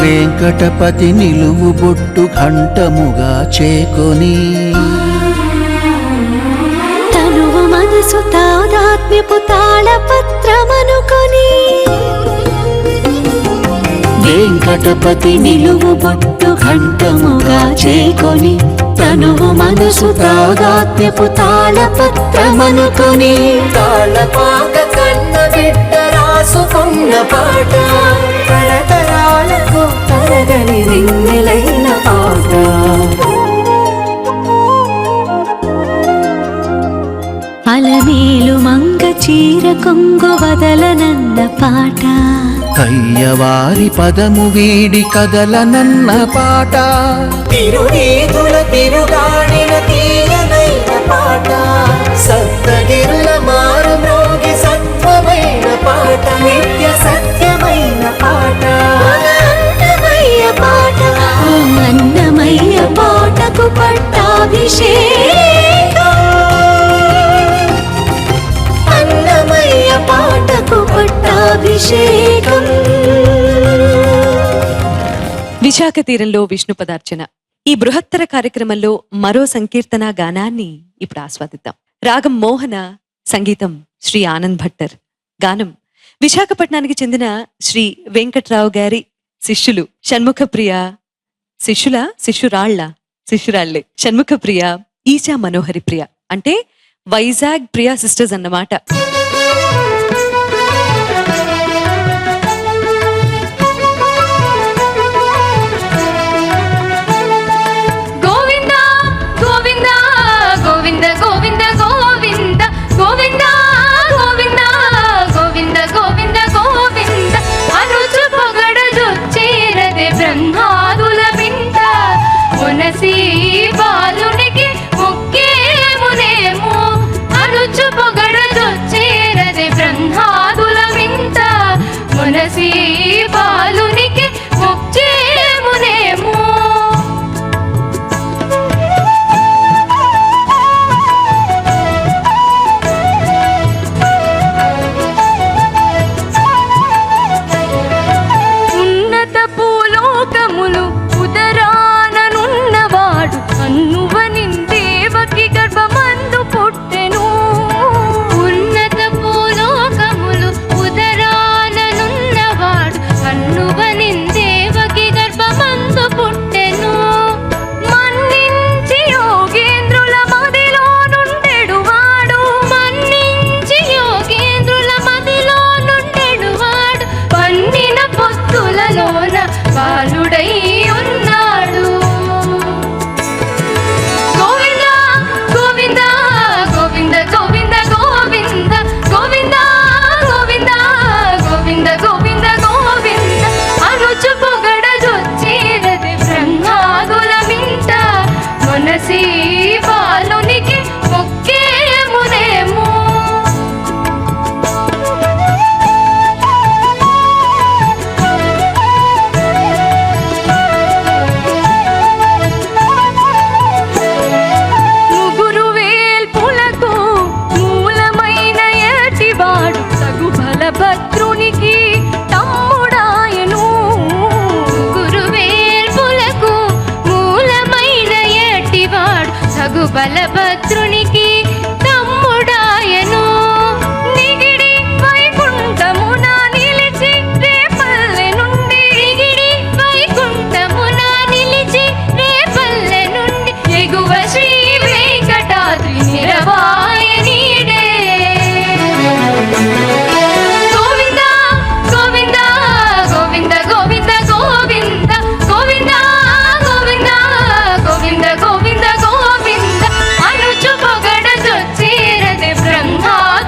వెంకటపతి నిలువు బొట్టు ఘంటముగా చేకొని తనువు మనసు తాదాత్మ్యపు తాళపత్రమనుకొని వెంకటపతి నిలువు బొట్టు ఘంటముగా చేకొని తనువు మనసు తాదాత్మ్యపు తాళపత్రమనుకొని తాళపాక కన్న బిడ్డ రాసుకున్న పాట తరతరాలకు తరగని రింగిలైన పాట అలమేలు మంగ చీర కొంగు వదలనన్న పాట అయ్యవారి పదము వీడి కదలనన్న పాట తిరునీతుల తిరుగాడిన తీయనైన పాట సప్తగిరుల మారు మ్రోగి సత్వమైన పాట నిత్య సత్యమైన పాట అన్నమయ్య పాట అన్నమయ్య పాటకు పట్టాభిషేకం అన్నమయ్య పాటకు పట్టాభిషేకం. విశాఖ తీరంలో విష్ణు పదార్చన ఈ బృహత్తర కార్యక్రమంలో మరో సంకీర్తన గానాన్ని ఇప్పుడు ఆస్వాదిద్దాం. రాగం మోహన, సంగీతం శ్రీ ఆనంద్ భట్టర్, గానం విశాఖపట్నానికి చెందిన శ్రీ వెంకట్రావు గారి శిష్యులు షణ్ముఖప్రియ, శిష్యురాళ్లే షణ్ముఖప్రియ, ఈశా మనోహరి ప్రియ, అంటే వైజాగ్ ప్రియ సిస్టర్స్ అన్నమాట. బలభద్రునికి తమ్ముడాయను నిగిడి వైకుంఠమున నిలిచి రేపల్లె నుండి నిగిడి వైకుంఠమున నిలిచి రేపల్లె నుండి ఎగువ శ్రీ వెంకటాద్రి నిరవాయ నీడే గోవింద గోవింద గోవింద గోవింద గోవింద గోవింద గోవింద గోవింద గోవింద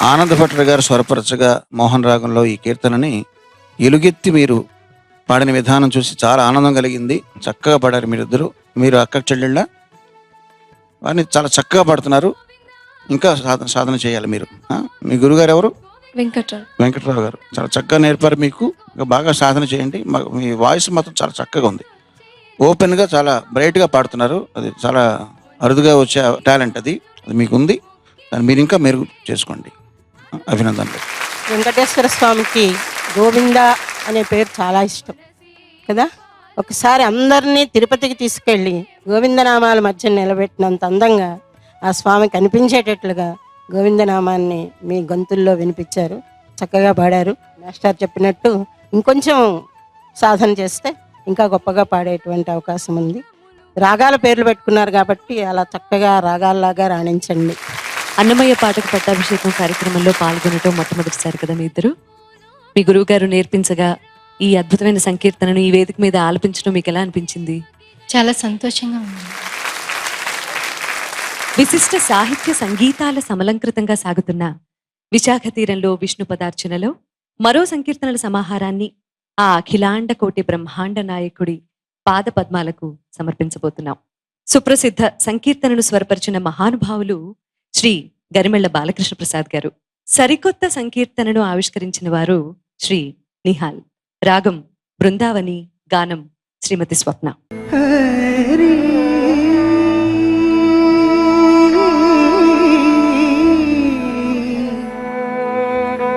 ఆనంద్ భట్టర్ గారు స్వరపరచగా మోహన్ రాగంలో ఈ కీర్తనని ఎలుగెత్తి మీరు పాడిన విధానం చూసి చాలా ఆనందం కలిగింది. చక్కగా పాడారు మీరిద్దరు. మీరు అక్క చెల్లెళ్ళ? వారిని చాలా చక్కగా పాడుతున్నారు. ఇంకా సాధన చేయాలి మీరు. మీ గురుగారు ఎవరు? వెంకట్రావు గారు. చాలా చక్కగా నేర్పారు మీకు. ఇంకా బాగా సాధన చేయండి. మీ వాయిస్ మాత్రం చాలా చక్కగా ఉంది. ఓపెన్గా చాలా బ్రైట్గా పాడుతున్నారు. అది చాలా అరుదుగా వచ్చే టాలెంట్ అది మీకు ఉంది. దాన్ని మీరు ఇంకా మెరుగు చేసుకోండి. అభినందనలు. వెంకటేశ్వర స్వామికి గోవింద అనే పేరు చాలా ఇష్టం కదా. ఒకసారి అందరినీ తిరుపతికి తీసుకెళ్ళి గోవిందనామాల మధ్య నిలబెట్టినంత అందంగా ఆ స్వామి కనిపించేటట్లుగా గోవిందనామాన్ని మీ గొంతుల్లో వినిపించారు. చక్కగా పాడారు. మాస్టర్ చెప్పినట్టు ఇంకొంచెం సాధన చేస్తే ఇంకా గొప్పగా పాడేటువంటి అవకాశం ఉంది. రాగాల పేర్లు పెట్టుకున్నారు కాబట్టి అలా చక్కగా రాగాల్లాగా రాణించండి. అన్నమయ్య పాటకు పట్టాభిషేకం కార్యక్రమంలో పాల్గొనటం మొట్టమొదటిసారి కదా మీ ఇద్దరు. మీ గురువు గారు నేర్పించగా ఈ అద్భుతమైన సంకీర్తనను ఈ వేదిక మీద ఆలపించడం మీకు ఎలా అనిపించింది? చాలా సంతోషంగా ఉంది. విశిష్ట సాహిత్య సంగీతాల సమలంకృతంగా సాగుతున్న విశాఖ తీరంలో విష్ణు పదార్చనలో మరో సంకీర్తనల సమాహారాన్ని ఆ అఖిలాండ కోటి బ్రహ్మాండ నాయకుడి పాద పద్మాలకు సమర్పించబోతున్నాం. సుప్రసిద్ధ సంకీర్తనను స్వరపరిచిన మహానుభావులు శ్రీ గరిమెళ్ల బాలకృష్ణ ప్రసాద్ గారు. సరికొత్త సంకీర్తనను ఆవిష్కరించిన వారు శ్రీ నిహాల్. రాగం బృందావని, గానం శ్రీమతి స్వప్న.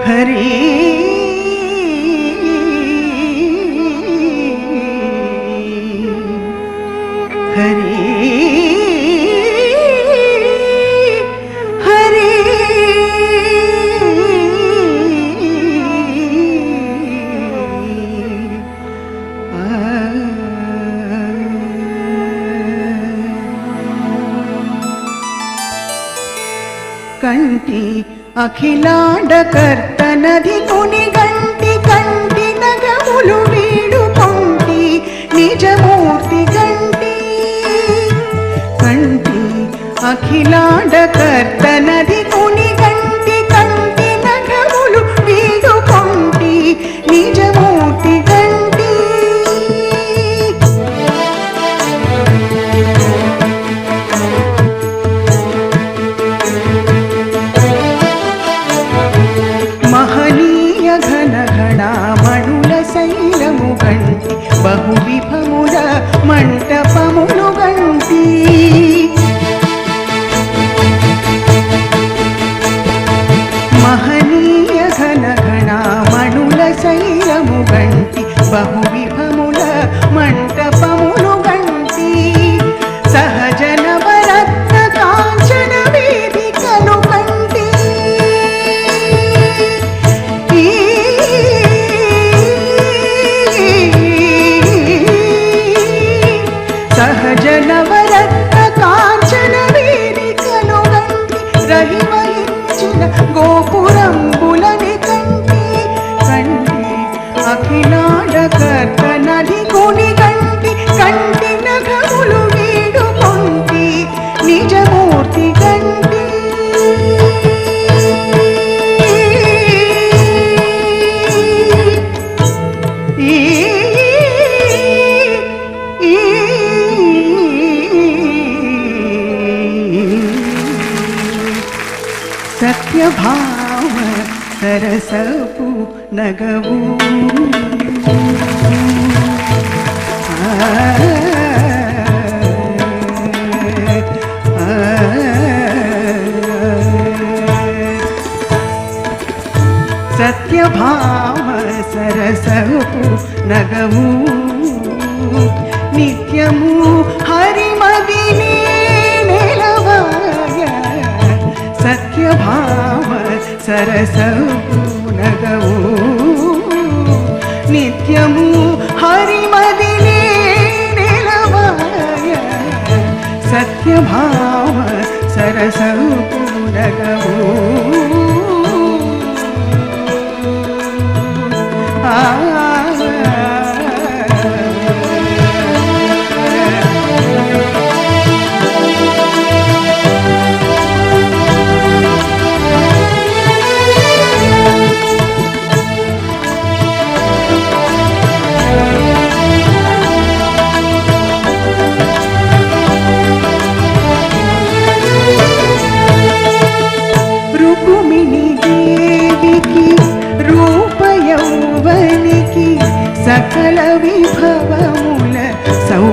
హరి హరి హరి కంటి అఖిలాండకర్తనది కుని గంటి కంటి నగములు వీడు కొంటి నిజమూర్తి గంటి కంటి అఖిలాండకర్తనది కుని గంటి కంటి నగములు వీడు కొంటి నిజమూర్తి గంటి మహనీయ ఘన ఘణామణుల శైలము గంటి బహు విభముల మంటపములు గంటి మహనీయ ఘన ఘణామణుల శైలము గంటి బహు విభముల మంటపములు గంటి సహజ నవరత్న కాంచన వేదికలు గంటి సహజ నవరత్న కాంచన వేదికలు గంటి రహిమయించిన గోపురంబులని కంటి కంటి అఖిలాండకర్తనది కుని గంటి కంటి నగములు వీడు కొంటి నిజమూర్తి గంటి సత్యభామ సరసపు నగవు సత్యభామ సరసపు నగవు నిత్యము హరిమదిని నెలవాయ సత్యభామ సరసపు నగవు నిత్యము హరిమదిని నెలవాయ సత్యభామ సరసపు నగవు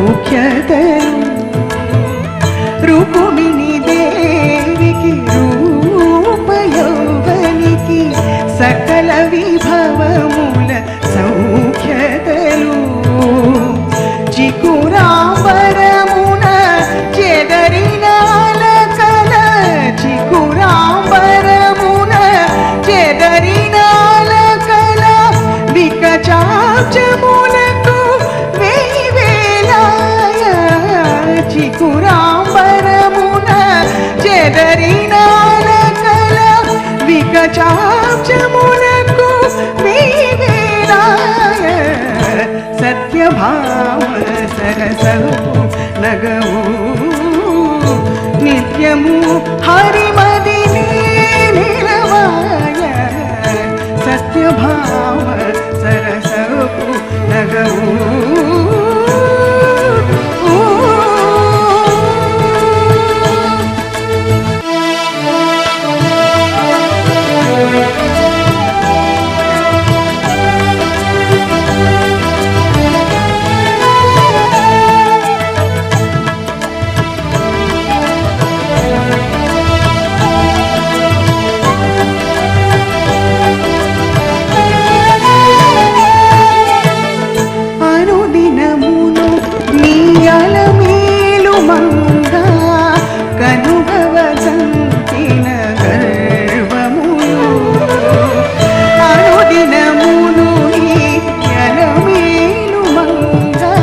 సౌఖ్యతలు రుకుమిణి దేవికి రూపయౌవనికి సకల విభవముల సౌఖ్యతలు చికురాంబరమున చెదరినాల కల చికురాంబరమున చెదరినాల కల వికచాచములకు వేవేలాయ చికురాంబరమున చెదరినాల కల వికచాచములకు వేవేలాయ సత్యభామ సరసవు నగవు నిత్యము హరిమదిని నిలవాయ సత్యభామ సరసవు నగవు అనుదినమును నీ అలమేలు మంగా కనుభవ సంతిన గర్వములు అనుదినమును నీ అలమేలు మంగా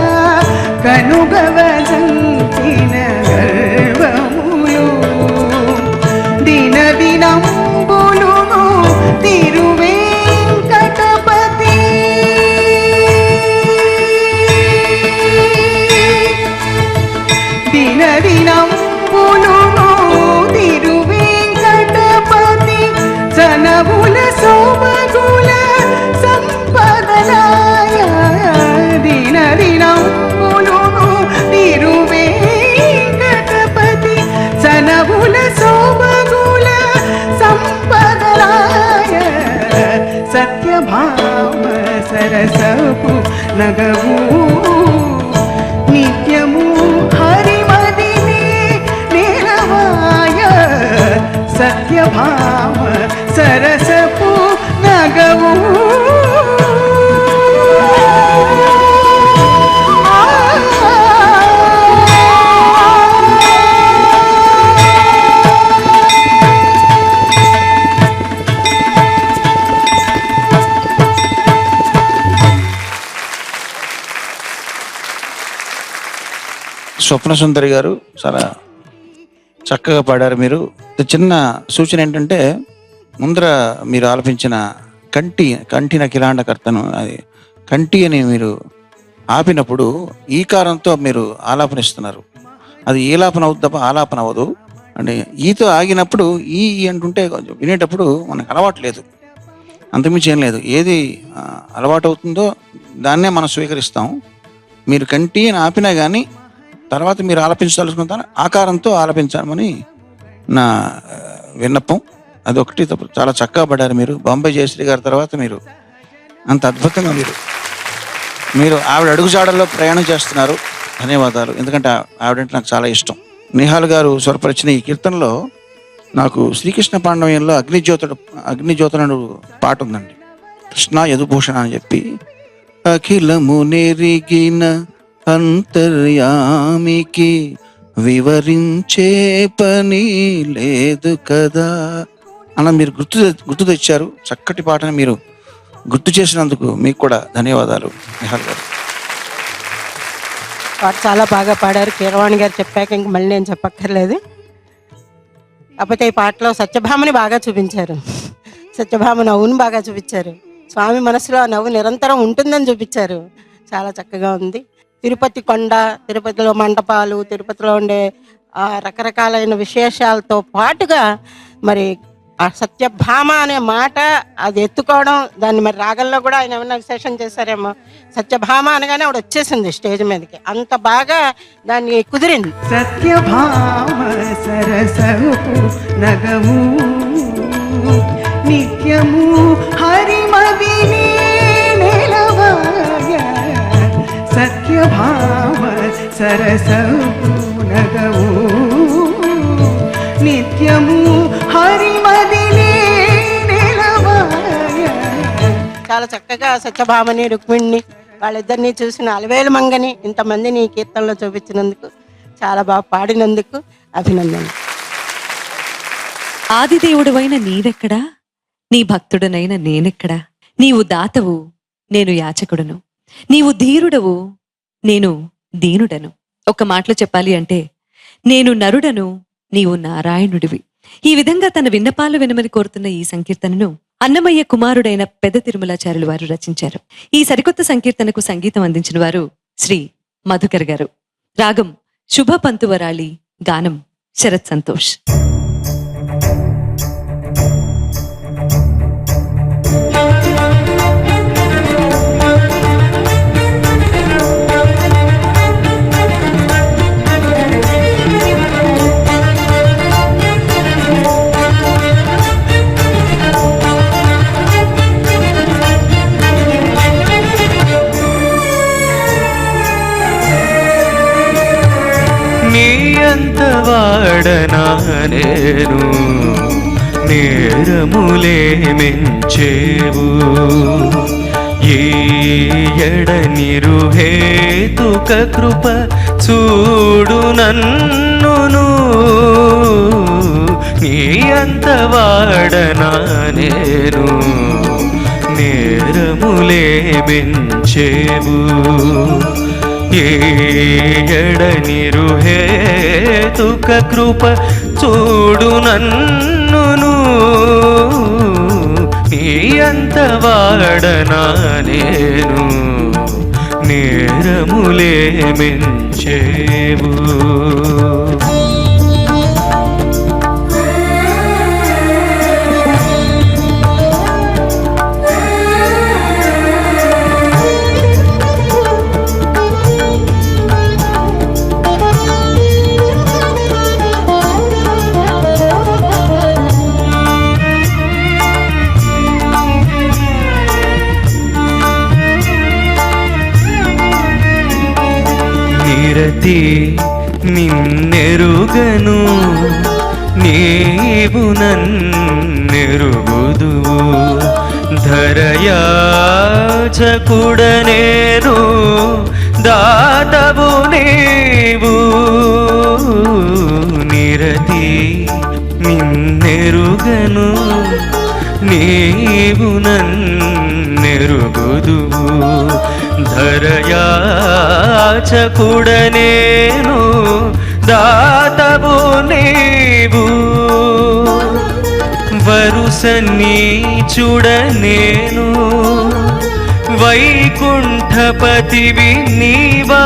కనుభవ సంతిన గర్వములు దిన దినంబులును తిరువేంకటపతి దిన దినంబులును తిరువేంకటపతి జనముల సోమగుల సంపదనాయ దిన దినంబులును తిరువేంకటపతి జనముల సోమగుల సంపదనాయ సత్యభామ సరసపు నగవు నిత్యము హరిమదిని నిలవాయ సత్యభామ సరసపు నగవు స్వప్న సుందరి గారు చాలా చక్కగా పాడారు మీరు. చిన్న సూచన ఏంటంటే ముందర మీరు ఆలపించిన కంఠిన కిలాండకర్తను అది కంఠి అని మీరు ఆపినప్పుడు ఈకారంతో మీరు ఆలాపనిస్తున్నారు. అది ఏలాపన అవుతుంది తప్ప ఆలాపన అవ్వదు. అంటే ఈతో ఆగినప్పుడు ఈ అంటుంటే కొంచెం వినేటప్పుడు మనకు అలవాట్లేదు, అంతమించి ఏం లేదు. ఏది అలవాటు అవుతుందో దాన్నే మనం స్వీకరిస్తాం. మీరు కంఠి అని ఆపినా కానీ తర్వాత మీరు ఆలపించదలుచుకుంటాను ఆకారంతో ఆలపించామని నా విన్నపం. అదొకటి తప్పు. చాలా చక్కగా పడ్డారు మీరు. బాంబే జయశ్రీ గారి తర్వాత మీరు అంత అద్భుతంగా మీరు ఆవిడ అడుగుజాడల్లో ప్రయాణం చేస్తున్నారు. ధన్యవాదాలు. ఎందుకంటే ఆవిడంటే నాకు చాలా ఇష్టం. నిహాల్ గారు స్వరపరిచిన ఈ కీర్తనలో నాకు శ్రీకృష్ణ పాండవ్యంలో అగ్నిజ్యోతుడు పాట ఉందండి. కృష్ణ యదుభూషణ అని చెప్పి అఖిలము నెరిగిన అంతర్యామికి వివరించే పని లేదు కదా అన్న మీరు గుర్తు తెచ్చారు. చక్కటి పాటను మీరు గుర్తు చేసినందుకు మీకు కూడా ధన్యవాదాలు నిహాల్ గారు. పాట చాలా బాగా పాడారు. కీరవాణి గారు చెప్పాక ఇంక మళ్ళీ నేను చెప్పక్కర్లేదు. కాకపోతే ఈ పాటలో సత్యభామని బాగా చూపించారు. సత్యభామ నవ్వును బాగా చూపించారు. స్వామి మనసులో ఆ నవ్వు నిరంతరం ఉంటుందని చూపించారు. చాలా చక్కగా ఉంది. తిరుపతి కొండ, తిరుపతిలో మంటపాలు, తిరుపతిలో ఉండే రకరకాలైన విశేషాలతో పాటుగా మరి ఆ సత్యభామ అనే మాట అది ఎత్తుకోవడం, దాన్ని మరి రాగంలో కూడా ఆయన ఏమన్నా విశేషం చేశారేమో. సత్యభామ అనగానే ఆవిడ వచ్చేసింది స్టేజ్ మీదకి, అంత బాగా దాన్ని కుదిరింది. సత్యభామ సరసపు నగము నిత్యము హరిమదిని నిలవాయ సఖ్యభావ సరసపు నగవు నిత్యము హరిమదినే నిలవాయ. చాలా చక్కగా సత్యభామని రుక్మిణిని వాళ్ళిద్దరిని చూసిన అలవేలు మంగని ఇంతమందిని ఈ కీర్తనలో చూపించినందుకు, చాలా బాగా పాడినందుకు అభినందనలు. ఆదిదేవుడవైన నీవెక్కడా, నీ భక్తుడనైన నేనెక్కడా? నీవు దాతవు, నేను యాచకుడను. నీవు ధీరుడవు, నేను దీనుడను. ఒక్క మాటలో చెప్పాలి అంటే, నేను నరుడను, నీవు నారాయణుడివి. ఈ విధంగా తన విన్నపాలు వినమని కోరుతున్న ఈ సంకీర్తనను అన్నమయ్య కుమారుడైన పెద్ద తిరుమలాచార్యులు వారు రచించారు. ఈ సరికొత్త సంకీర్తనకు సంగీతం అందించిన వారు శ్రీ మధుకర్ గారు. రాగం శుభ పంతువరాళి, గానం శరత్ సంతోష్. నీయంత వాడనా నేను నేరములే మెంచేవు ఈ ఎడనిరుహేతుక కృప చూడు నన్నును నీయంత వాడనా నేను నేరములే మెంచేవు ఎడనిరుహేతుక కృప చూడు నన్నును నీయంత వాడనా నేను నేరములే మెంచేవు. నిరతి నిన్నెరుగను నీవు నన్నెరుగుదువు ధరయాచకుడనేను దాతవు నీవు నిరతి నిన్నెరుగను నీవు నన్నెరుగుదువు ధరయాచకుడనేను దాతవు నీవు వరుస నీచుడనేను వైకుంఠపతివి నీవా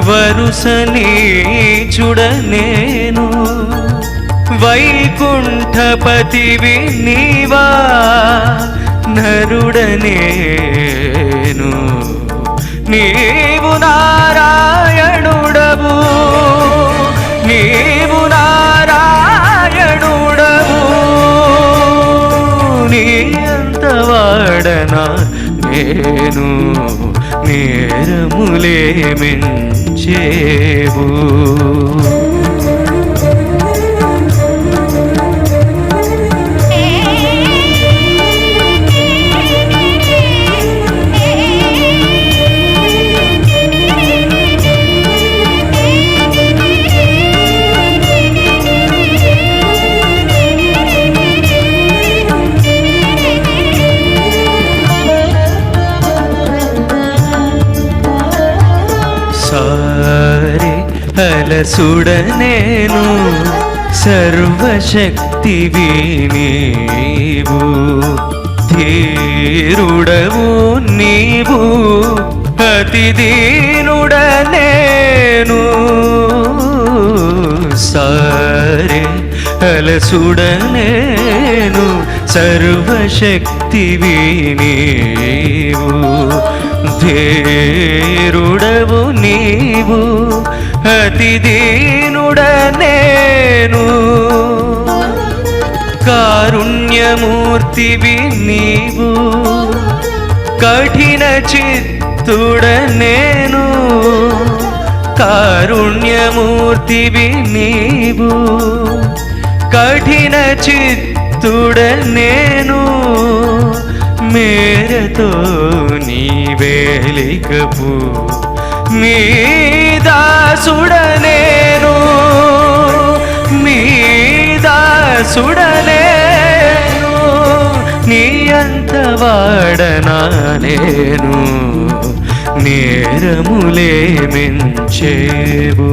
వరుస నీచుడనేను వైకుంఠపతివి నీవా నరుడనేను నీవు నారాయణుడవు నీవు నారాయణుడవు నీ అంత వాడనా నేను నేరములే మెంచేవు. అలసుడనేను సర్వశక్తివి నీవు ధీరుడవు నీవు అతి దీనుడనేను సారే అలసుడనేను సర్వశక్తివి నీవు ధీరుడవు నీవు అతి దీనుడనేను కారుణ్యమూర్తివి నీవు కఠిన చిత్తుడనేను చిత్తుడ నేను కారుణ్యమూర్తివి నీవు కఠిన చిత్తుడ నేను మేరతో నీవేలికపు మీ దాసుడ నేను మీ దాసుడ నేను నీ అంత వాడనా నేను నేరములే మించేవు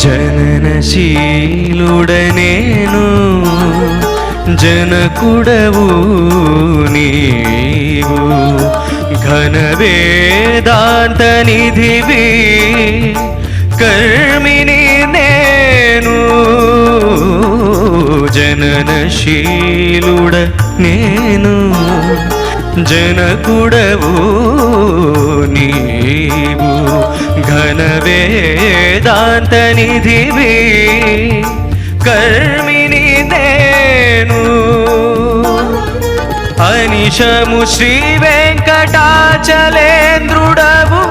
జననశీలుడ నేను జనకుడవు నీవు ఘన వేదాంత నిధివి కర్మిని నేను జననశీలుడ నేను జనకుడవు నీవు ఘన వేదాంత నిధివి కర్మిని నేను అనిశము శ్రీ వెంకటాచలేంద్రుడవు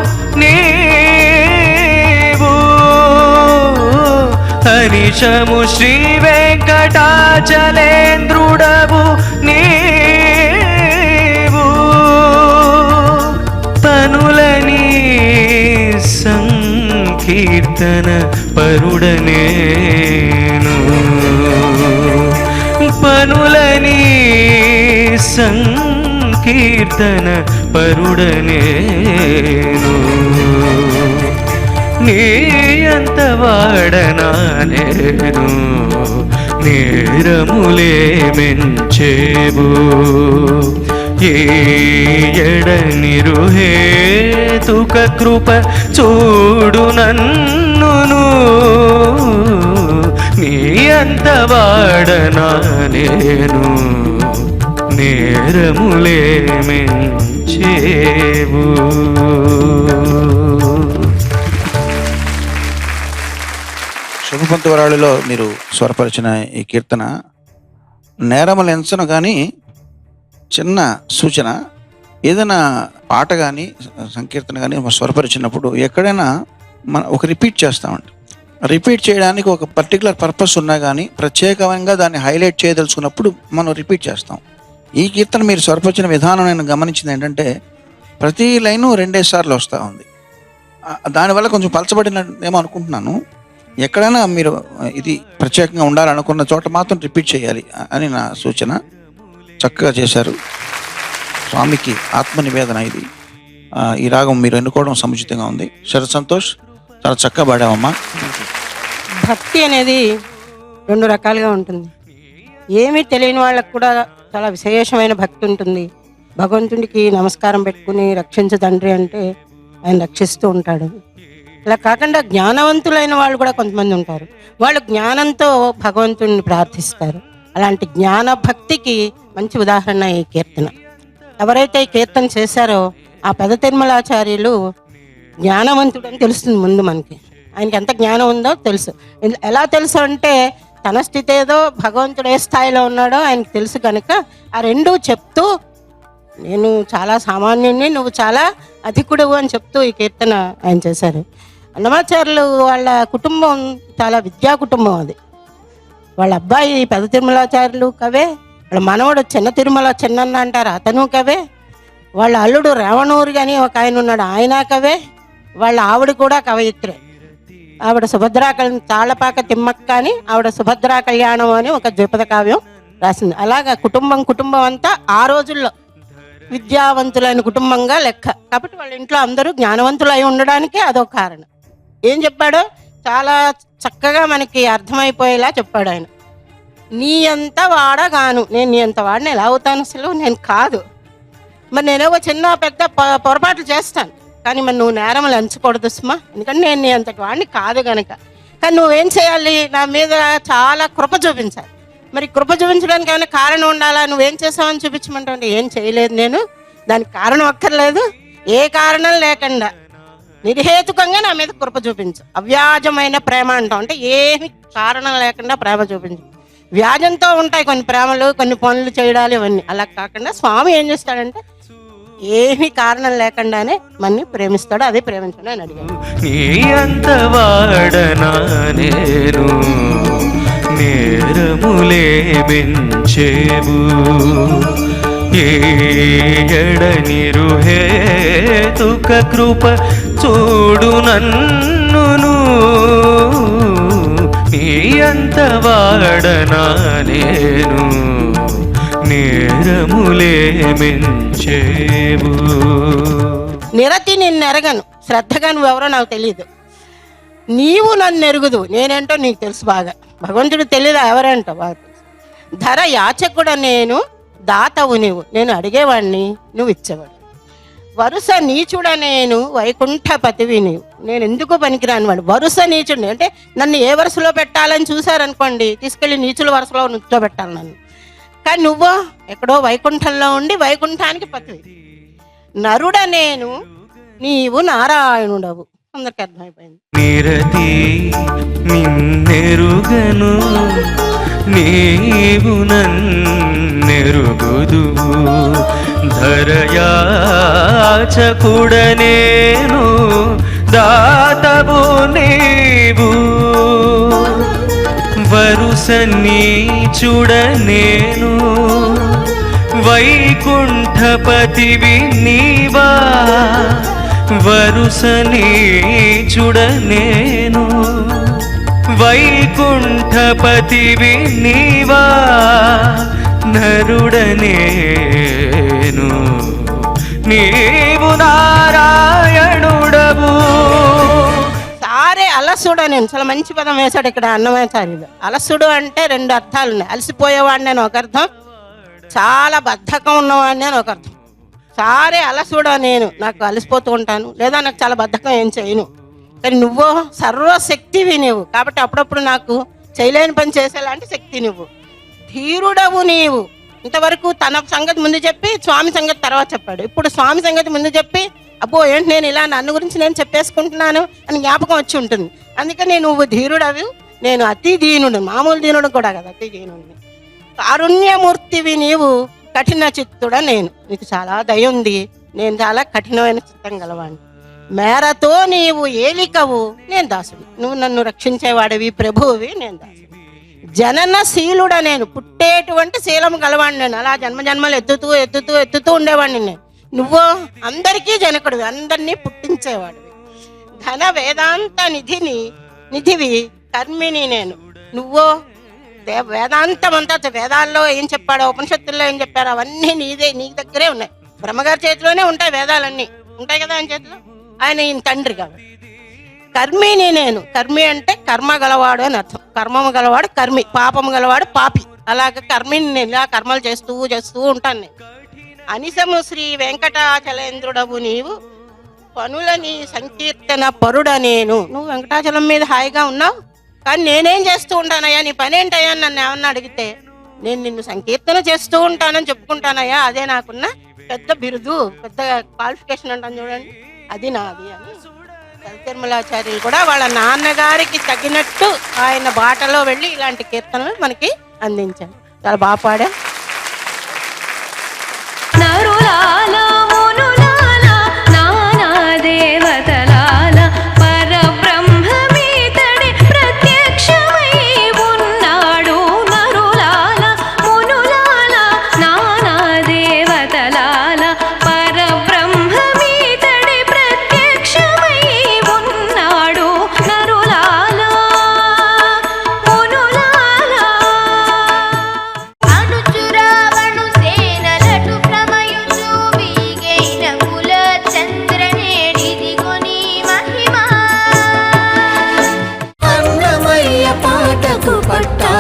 నీవు అనిశము శ్రీ వెంకటాచలేంద్రుడవు నీవు పనులని సంకీర్తన పరుడనేను పనులని సంకీర్తన పరుడనేను నీ అంత వాడనా నేను నేరములే మెంచేవు ఏడ నిరుహేతుక కృప చూడు నన్నును నీ అంత వాడనా నేను నేరములే మెంచేవు శుభపంతు వరాళిలో మీరు స్వరపరిచిన ఈ కీర్తన నేరములు ఎంచను కానీ చిన్న సూచన, ఏదైనా పాట కానీ సంకీర్తన కానీ స్వరపరిచినప్పుడు ఎక్కడైనా మనం ఒక రిపీట్ చేస్తామండి. రిపీట్ చేయడానికి ఒక పర్టికులర్ పర్పస్ ఉన్నా కానీ ప్రత్యేకంగా దాన్ని హైలైట్ చేయదలుచుకున్నప్పుడు మనం రిపీట్ చేస్తాం. ఈ కీర్తన మీరు స్వరపరిచిన విధానం నేను గమనించింది ఏంటంటే ప్రతి లైను 2 సార్లు వస్తూ ఉంది. దానివల్ల కొంచెం పలచబడినదేమో అనుకుంటున్నాను. ఎక్కడైనా మీరు ఇది ప్రత్యేకంగా ఉండాలనుకున్న చోట మాత్రం రిపీట్ చేయాలి అని నా సూచన. చక్కగా చేశారు. స్వామికి ఆత్మ నివేదన ఇది. ఈ రాగం మీరు ఎన్నుకోవడం సముచితంగా ఉంది. శరత్ సంతోష్, చాలా చక్కగా పాడావమ్మా. భక్తి అనేది 2 రకాలుగా ఉంటుంది. ఏమీ తెలియని వాళ్ళకు కూడా చాలా విశేషమైన భక్తి ఉంటుంది. భగవంతుడికి నమస్కారం పెట్టుకుని రక్షించు తండ్రి అంటే ఆయన రక్షిస్తూ ఉంటాడు. ఇలా కాకుండా జ్ఞానవంతులైన వాళ్ళు కూడా కొంతమంది ఉంటారు. వాళ్ళు జ్ఞానంతో భగవంతుడిని ప్రార్థిస్తారు. అలాంటి జ్ఞాన భక్తికి మంచి ఉదాహరణ ఈ కీర్తన. ఎవరైతే ఈ కీర్తన చేశారో ఆ పెద తిరుమలాచార్యులు జ్ఞానవంతుడు అని తెలుస్తుంది. ముందు మనకి ఆయనకి ఎంత జ్ఞానం ఉందో తెలుసు. ఎలా తెలుసు అంటే తన స్థితి ఏదో భగవంతుడు ఏ స్థాయిలో ఉన్నాడో ఆయనకి తెలుసు కనుక ఆ 2 చెప్తూ నేను చాలా సామాన్యుడిని, నువ్వు చాలా అధికుడు అని చెప్తూ ఈ కీర్తన ఆయన చేశారు. అన్నమాచార్యులు వాళ్ళ కుటుంబం చాలా విద్యా కుటుంబం. అది వాళ్ళ అబ్బాయి పెద తిరుమలాచార్యులు కవే, వాళ్ళ మనవడు చిన్న తిరుమల చిన్నన్న అంటారు అతను కవే, వాళ్ళ అల్లుడు రేవణూరు అని ఒక ఆయన ఉన్నాడు ఆయన కవే, వాళ్ళ ఆవిడ కూడా కవయిత్రే. ఆవిడ సుభద్రా తాళపాక తిమ్మక్క అని ఆవిడ సుభద్రా కళ్యాణం అని ఒక ద్విపద కావ్యం రాసింది. అలాగా కుటుంబం అంతా ఆ రోజుల్లో విద్యావంతులైన కుటుంబంగా లెక్క. కాబట్టి వాళ్ళ ఇంట్లో అందరూ జ్ఞానవంతులు అయి ఉండడానికి అదొక కారణం. ఏం చెప్పాడో చాలా చక్కగా మనకి అర్థమైపోయేలా చెప్పాడు ఆయన. నీ అంత వాడగాను, నేను నీ అంత వాడిని ఎలా అవుతాను? అసలు నేను కాదు. మరి నేనేవో చిన్న పెద్ద పొరపాట్లు చేస్తాను, కానీ మరి నువ్వు నేరములు ఎంచకూడదు సుమా, ఎందుకంటే నేను నీ అంతటి వాడిని కాదు గనక. కానీ నువ్వేం చేయాలి? నా మీద చాలా కృప చూపించాలి. మరి కృప చూపించడానికి ఏమైనా కారణం ఉండాలా? నువ్వేం చేసావని చూపించమంటే ఏం చేయలేదు నేను, దానికి కారణం అక్కర్లేదు. ఏ కారణం లేకుండా నిర్హేతుకంగా నా మీద కృప చూపించు. అవ్యాజమైన ప్రేమ అంటాం, అంటే ఏమి కారణం లేకుండా ప్రేమ చూపించు. వ్యాజంతో ఉంటాయి కొన్ని ప్రేమలు, కొన్ని పనులు చేయడాలు, ఇవన్నీ. అలా కాకుండా స్వామి ఏం చేస్తాడంటే ఏమి కారణం లేకుండానే మన్ని ప్రేమిస్తాడు. అదే ప్రేమించడం అని అడిగాను. నీ అంత వాడనా నేను నేరములే మించేవు ఏడనిరుహేతుక కృప చూడు నన్నును నీ అంత వాడనా నేను నేరములే మించేవు. నిరతి నిన్ను ఎరగను, శ్రద్ధగా నువ్వెవరో నాకు తెలియదు. నీవు నన్ను ఎరుగుదు, నేనేంటో నీకు తెలుసు బాగా. భగవంతుడు తెలియదా ఎవరేంటో బాగా తెలుసు. ధర యాచకుడ నేను, దాతవు నీవు, నేను అడిగేవాడిని నువ్వు ఇచ్చేవాడు. వరుస నీచుడ నేను, వైకుంఠపతివి నీవు, నేను ఎందుకు పనికిరాని వాడు. వరుస నీచుడిని అంటే నన్ను ఏ వరుసలో పెట్టాలని చూశారనుకోండి, తీసుకెళ్ళి నీచుల వరుసలో నుంచోబెట్టాలి నన్ను. కానీ నువ్వు ఎక్కడో వైకుంఠంలో ఉండి వైకుంఠానికి పతివి. నరుడ నేను, నీవు నారాయణుడవు. అందరికి అర్థమైపోయింది. నిరతి నిన్నెరుగను నీవు నన్నెరుగుదువు ధరయాచకుడ నేను దాతవు నీవు వరుస నీచుడ నేను వైకుంఠపతివి నీవా వరుస నీచుడ నేను వైకుంఠపతివి నీవా నరుడ నేను నీవు నారాయణుడవు. సారే అలసుడు నేను చాలా మంచి పదం వేశాడు ఇక్కడ అన్నమాచార్యుడు. అలసుడు అంటే రెండు అర్థాలు ఉన్నాయి. అలసిపోయేవాడిని అని ఒక అర్థం, చాలా బద్ధకం ఉన్నవాడిని అని ఒక అర్థం. సారే అలసుడా నేను, నాకు అలసిపోతూ ఉంటాను, లేదా నాకు చాలా బద్ధకం, ఏం చేయను. కానీ నువ్వు సర్వశక్తివి నీవు, కాబట్టి అప్పుడప్పుడు నాకు చేయలేని పని చేసేలాంటి శక్తి నువ్వు. ధీరుడవు నీవు. ఇంతవరకు తన సంగతి ముందు చెప్పి స్వామి సంగతి తర్వాత చెప్పాడు. ఇప్పుడు స్వామి సంగతి ముందు చెప్పి అబ్బో ఏంటి నేను ఇలా నన్ను గురించి నేను చెప్పేసుకుంటున్నాను అని జ్ఞాపకం వచ్చి ఉంటుంది. అందుకని నువ్వు ధీరుడవి, నేను అతి దీనుడు, మామూలు దీనుడు కూడా కదా, అతి దీనుడిని. కారుణ్యమూర్తివి నీవు, కఠిన చిత్తుడ నేను, నీకు చాలా దయ ఉంది, నేను చాలా కఠినమైన చిత్తం గలవాడిని. మేరతో నీవు ఏలికవు, నేను దాసుడు, నువ్వు నన్ను రక్షించేవాడివి, ప్రభువువి, నేను దాసుడు. జననశీలుడ నేను, పుట్టేటువంటి శీలం గలవాడిని నేను, అలా జన్మజన్మలు ఎత్తుతూ ఎత్తుతూ ఎత్తుతూ ఉండేవాడిని నేను. నువ్వు అందరికీ జనకుడివి, అందరినీ పుట్టించేవాడివి. ఘన వేదాంత నిధివి కర్మిని నేను, నువ్వు వేదాంతం అంతా, వేదాల్లో ఏం చెప్పాడో, ఉపనిషత్తుల్లో ఏం చెప్పారో అవన్నీ నీ దగ్గరే ఉన్నాయి. బ్రహ్మగారి చేతిలోనే ఉంటాయి వేదాలన్నీ, ఉంటాయి కదా ఆయన చేతిలో, ఆయన ఈయన తండ్రి కాబట్టి. కర్మిని నేను, కర్మి అంటే కర్మ గలవాడు అని అర్థం. కర్మము గలవాడు కర్మి, పాపము గలవాడు పాపి. అలాగే కర్మిని నేను, ఇలా కర్మలు చేస్తూ ఉంటాను నేను. అనిశము శ్రీ వెంకటాచలేంద్రుడవు నీవు, పనులని సంకీర్తన పరుడ నేను. నువ్వు వెంకటాచలం మీద హాయిగా ఉన్నావు, కానీ నేనేం చేస్తూ ఉంటానయ్యా, నీ పని ఏంటయ్యా అని నన్ను ఏమన్నా అడిగితే నేను నిన్ను సంకీర్తన చేస్తూ ఉంటానని చెప్పుకుంటానయ్యా, అదే నాకున్న పెద్ద బిరుదు, పెద్ద క్వాలిఫికేషన్ అంటాను చూడండి, అది నాది అని. తిరుమలాచార్యులు కూడా వాళ్ళ నాన్నగారికి తగినట్టు ఆయన బాటలో వెళ్ళి ఇలాంటి కీర్తనలు మనకి అందించారు. చాలా బాగా పాడా.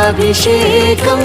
అభిషేకం